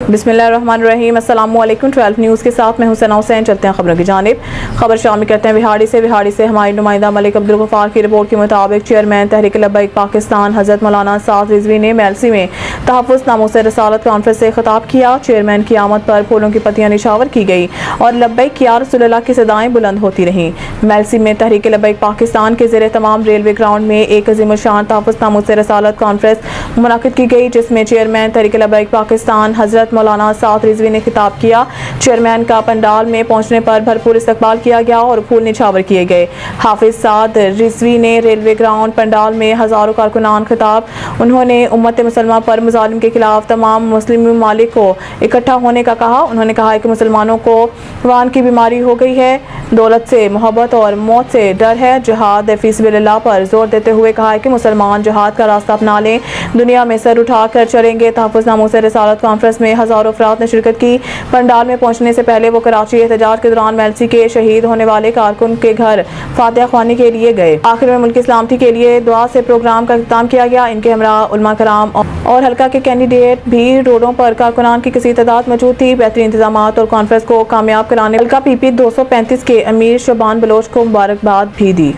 बिस्मिल्लाहिर्रहमानिर्रहीम। अस्सलाम वालेकुम। 12 न्यूज़ के साथ मैं हुसैन हुसैन। चलते हैं खबरों की जानिब। खबर शामिल करते हैं बिहाड़ी से हमारे नुमाइंदा मलिक अब्दुल गफ्फार की रिपोर्ट के मुताबिक चेयरमैन तहरीक लब्बैक पाकिस्तान हज़रत मौलाना साद रिजवी ने मेलसी में तहफ़्फ़ुज़ नामूस रसालत कॉन्फ्रेंस से खिताब किया। चेयरमैन की आमद पर फूलों की पत्तियां निछावर की गई और लब्बैक या रसूलल्लाह की सदाएं बुलंद होती रहीं। मेलसी में तहरीक लब्बैक पाकिस्तान के ज़ेरे तमाम रेलवे ग्राउंड में एक अज़ीमुश्शान तहफ़्फ़ुज़ नामूस रसालत कॉन्फ्रेंस मुनक़िद की गई, जिसमें चेयरमैन तहरीक लब्बैक पाकिस्तान हज़रत मौलाना साद रिजवी ने खिताब किया। चेयरमैन का पंडाल में पहुंचने पर भरपूर इस्तकबाल किया गया और फूल निछावर किए गए। हाफिज साद रिजवी ने रेलवे ग्राउंड पंडाल में हजारों कारकुनान खिताब। उन्होंने उम्मत मुसलमान पर मुजालिम के खिलाफ तमाम मुस्लिम ममालिक को इकट्ठा होने का कहा। उन्होंने कहा कि मुसलमानों को वान की बीमारी हो गई है, दौलत से मोहब्बत और मौत से डर है। जिहाद फी सबिलिल्लाह पर जोर देते हुए कहा है कि मुसलमान जिहाद का रास्ता अपना लें, दुनिया में सर उठा कर चलेंगे। तहफ़्फ़ुज़ नामूस रसालत कॉन्फ्रेंस में हजारों अफराद ने शिरकत की। पंडाल में पहुंचने से पहले वो कराची एहतजाज के दौरान मेलसी के शहीद होने वाले कारकुन के घर फातिहा ख्वानी के लिए गए। आखिर में मुल्क की सलामती के लिए दुआ से प्रोग्राम का इख्तिताम किया गया। इनके हमरा उलमा कराम और हल्का के कैंडिडेट भी रोडों पर कारकुनान की किसी तादाद मौजूद थी। बेहतरीन इंतजामात और कॉन्फ्रेंस को कामयाब कराने हल्का पीपी 235 के अमीर शोबान बलोच को मुबारकबाद भी दी।